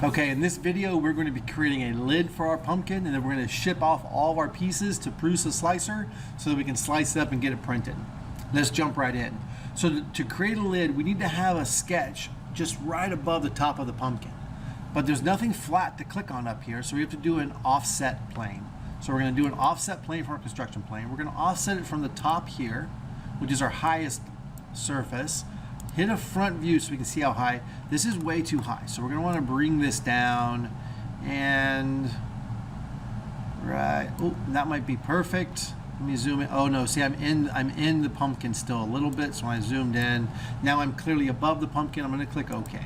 Okay, in this video we're going to be creating a lid for our pumpkin, and then we're going to ship off all of our pieces to Prusa Slicer so that we can slice it up and get it printed. Let's jump right in. So to create a lid, we need to have a sketch just right above the top of the pumpkin. But there's nothing flat to click on up here, so we have to do an offset plane. So we're going to do an offset plane for our construction plane. We're going to offset it from the top here, which is our highest surface. Hit a front view so we can see how high. This is way too high, so we're going to want to bring this down, and right, oh, that might be perfect. Let me zoom in. Oh no, see, I'm in the pumpkin still a little bit, so I zoomed in. Now I'm clearly above the pumpkin. I'm going to click OK.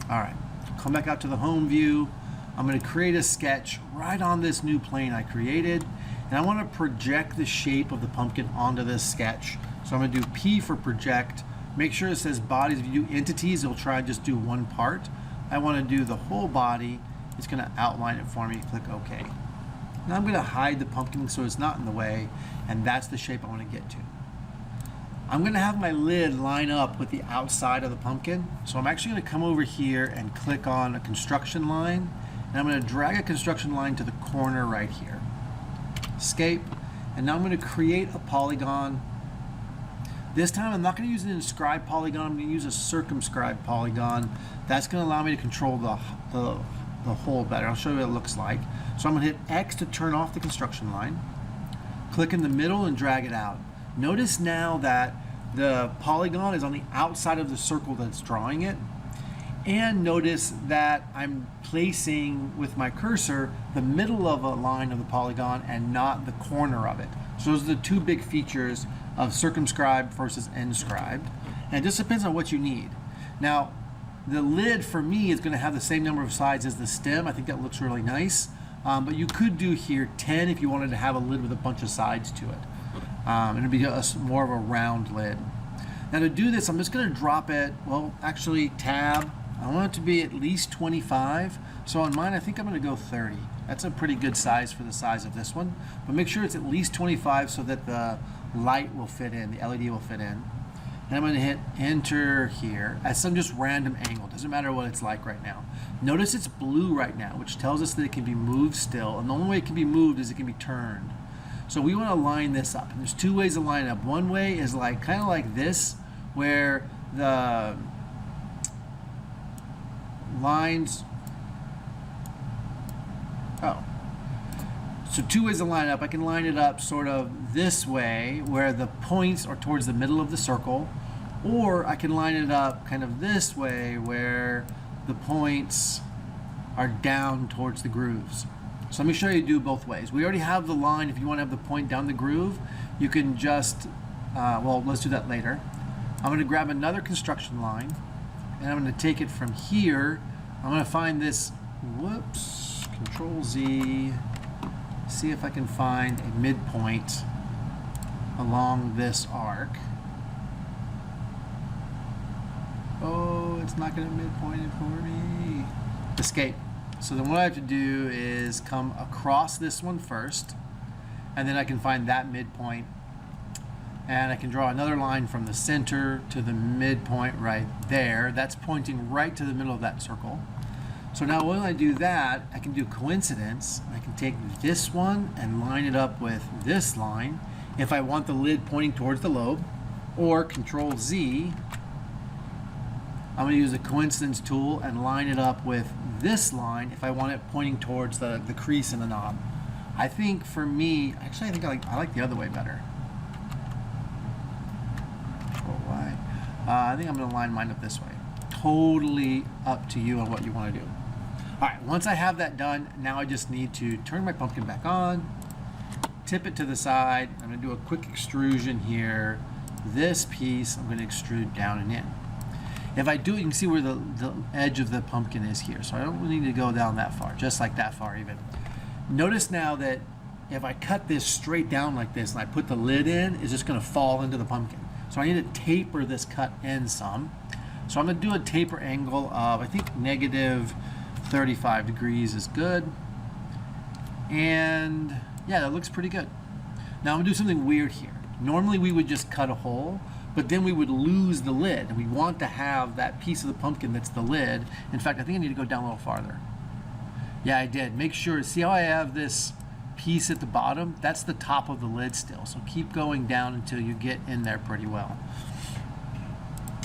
All right, come back out to the home view. I'm going to create a sketch right on this new plane I created, and I want to project the shape of the pumpkin onto this sketch. So I'm going to do P for project. Make sure it says bodies. If you do entities, it'll try and just do one part. I want to do the whole body. It's going to outline it for me. Click OK. Now I'm going to hide the pumpkin so it's not in the way, and that's the shape I want to get to. I'm going to have my lid line up with the outside of the pumpkin. So I'm actually going to come over here and click on a construction line, and I'm going to drag a construction line to the corner right here. Escape, and now I'm going to create a polygon. This time I'm not going to use an inscribed polygon, I'm going to use a circumscribed polygon. That's going to allow me to control the hole better. I'll show you what it looks like. So I'm going to hit X to turn off the construction line. Click in the middle and drag it out. Notice now that the polygon is on the outside of the circle that's drawing it. And notice that I'm placing with my cursor the middle of a line of the polygon and not the corner of it. So those are the two big features of circumscribed versus inscribed, and it just depends on what you need. Now the lid for me is going to have the same number of sides as the stem. I think that looks really nice, but you could do here 10 if you wanted to have a lid with a bunch of sides to it, and it'd be more of a round lid. Now to do this, I'm just going to drop it, well actually tab, I want it to be at least 25, so on mine I think I'm going to go 30. That's a pretty good size for the size of this one, but make sure it's at least 25 so that the light will fit in, the LED will fit in. And I'm going to hit enter here at some just random angle. Doesn't matter what it's like right now. Notice it's blue right now, which tells us that it can be moved still, and the only way it can be moved is it can be turned. So we want to line this up, and there's two ways to line up. One way is like kind of like this, where the lines, so two ways to line up. I can line it up sort of this way where the points are towards the middle of the circle, or I can line it up kind of this way where the points are down towards the grooves. So let me show you do both ways. We already have the line. If you want to have the point down the groove, you can just, well, let's do that later. I'm going to grab another construction line, and I'm going to take it from here. I'm going to find this, whoops, Control Z, see if I can find a midpoint along this arc. Oh, it's not going to midpoint it for me. Escape. So then what I have to do is come across this one first, and then I can find that midpoint, and I can draw another line from the center to the midpoint right there. That's pointing right to the middle of that circle. So now when I do that, I can do coincidence. I can take this one and line it up with this line if I want the lid pointing towards the lobe, or Control Z. I'm going to use the coincidence tool and line it up with this line if I want it pointing towards the crease in the knob. I think for me, actually I think I like the other way better. Control Y. I think I'm going to line mine up this way. Totally up to you on what you want to do. Alright, once I have that done, now I just need to turn my pumpkin back on, tip it to the side. I'm going to do a quick extrusion here. This piece I'm going to extrude down and in. If I do it, you can see where the edge of the pumpkin is here, so I don't really need to go down that far, just like that far even. Notice now that if I cut this straight down like this and I put the lid in, it's just going to fall into the pumpkin. So I need to taper this cut in some. So I'm going to do a taper angle of, I think, negative 35 degrees is good, and yeah, that looks pretty good. Now I'm gonna do something weird here. Normally we would just cut a hole, but then we would lose the lid, and we want to have that piece of the pumpkin that's the lid. In fact, I think I need to go down a little farther. Yeah, I did. Make sure, see how I have this piece at the bottom? That's the top of the lid still. So keep going down until you get in there pretty well.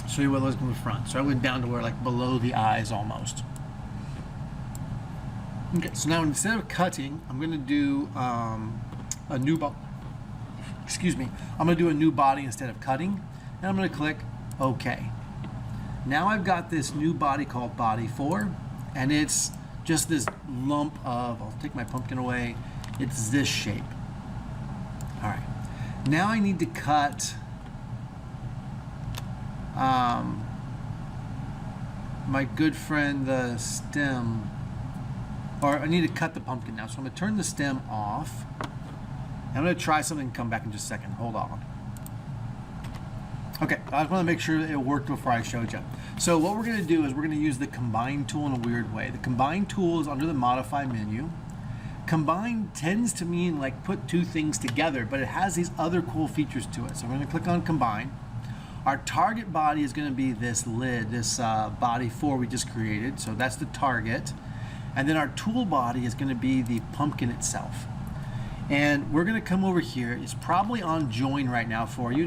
Show you what it looks from the front. So I went down to where like below the eyes almost. Okay, so now instead of cutting, I'm going to do a new body. Excuse me. I'm going to do a new body instead of cutting, and I'm going to click OK. Now I've got this new body called Body 4, and it's just this lump of, I'll take my pumpkin away, it's this shape. All right. Now I need to cut my good friend the stem, or I need to cut the pumpkin now. So I'm going to turn the stem off. I'm going to try something and come back in just a second. Hold on. Okay, I just want to make sure that it worked before I showed you. So what we're going to do is we're going to use the Combine tool in a weird way. The Combine tool is under the Modify menu. Combine tends to mean like put two things together, but it has these other cool features to it. So I'm going to click on Combine. Our target body is going to be this lid, this Body 4 we just created. So that's the target. And then our tool body is going to be the pumpkin itself. And we're going to come over here. It's probably on join right now for you.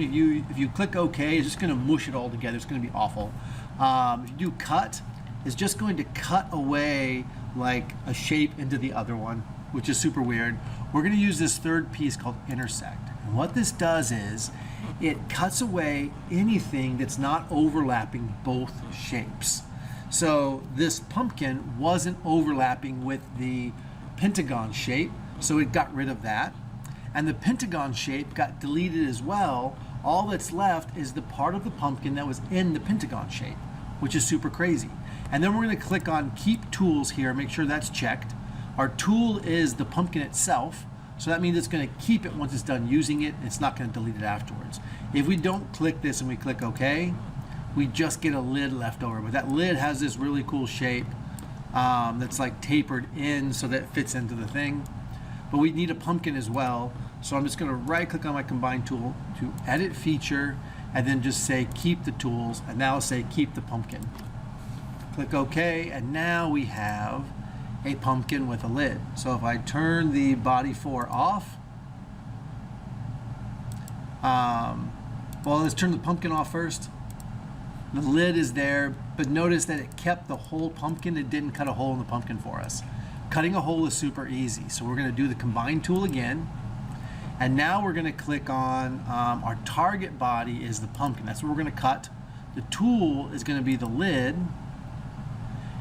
If you click OK, it's just going to mush it all together. It's going to be awful. If you do cut, it's just going to cut away like a shape into the other one, which is super weird. We're going to use this third piece called intersect. And what this does is it cuts away anything that's not overlapping both shapes. So this pumpkin wasn't overlapping with the pentagon shape, so it got rid of that. And the pentagon shape got deleted as well. All that's left is the part of the pumpkin that was in the pentagon shape, which is super crazy. And then we're going to click on Keep Tools here, make sure that's checked. Our tool is the pumpkin itself, so that means it's going to keep it once it's done using it. It's not going to delete it afterwards. If we don't click this and we click OK, we just get a lid left over. But that lid has this really cool shape that's like tapered in so that it fits into the thing. But we need a pumpkin as well. So I'm just going to right click on my Combine tool to edit feature and then just say keep the tools, and now say keep the pumpkin. Click OK, and now we have a pumpkin with a lid. So if I turn the Body 4 off, well, let's turn the pumpkin off first. The lid is there, but notice that it kept the whole pumpkin. It didn't cut a hole in the pumpkin for us. Cutting a hole is super easy. So we're going to do the Combine tool again. And now we're going to click on our target body is the pumpkin. That's what we're going to cut. The tool is going to be the lid.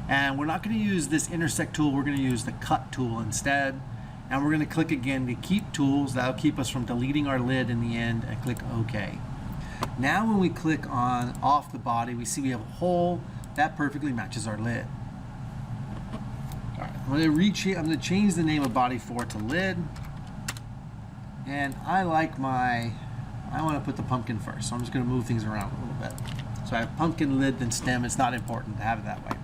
And we're not going to use this intersect tool. We're going to use the cut tool instead. And we're going to click again to keep tools. That'll keep us from deleting our lid in the end, and click OK. Now when we click on off the body, we see we have a hole that perfectly matches our lid. All right, I'm going to change the name of Body 4 to lid. And I want to put the pumpkin first, so I'm just going to move things around a little bit. So I have pumpkin, lid, then stem. It's not important to have it that way.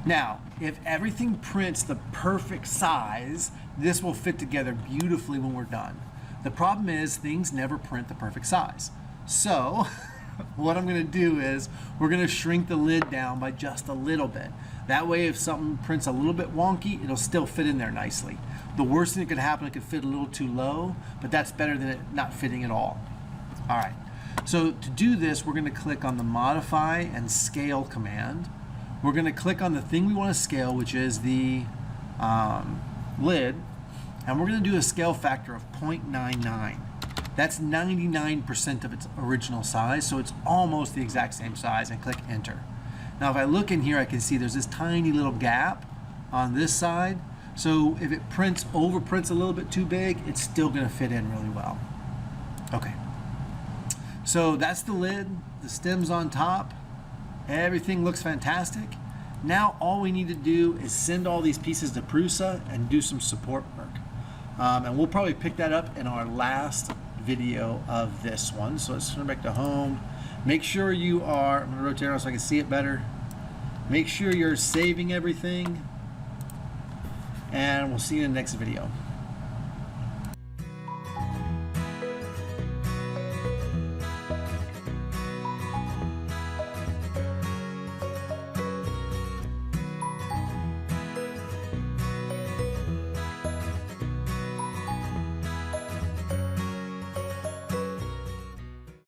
Now, if everything prints the perfect size, this will fit together beautifully when we're done. The problem is things never print the perfect size. So what I'm going to do is we're going to shrink the lid down by just a little bit. That way if something prints a little bit wonky, it'll still fit in there nicely. The worst thing that could happen, it could fit a little too low, but that's better than it not fitting at all. All right, so to do this, we're going to click on the Modify and Scale command. We're going to click on the thing we want to scale, which is the lid, and we're going to do a scale factor of 0.99. That's 99% of its original size, so it's almost the exact same size, and click Enter. Now if I look in here, I can see there's this tiny little gap on this side, so if it overprints a little bit too big, it's still going to fit in really well. Okay, so that's the lid, the stem's on top, everything looks fantastic. Now all we need to do is send all these pieces to Prusa and do some support work. And we'll probably pick that up in our last video of this one. So let's turn back to home. Make sure you are, I'm going to rotate around so I can see it better. Make sure you're saving everything. And we'll see you in the next video.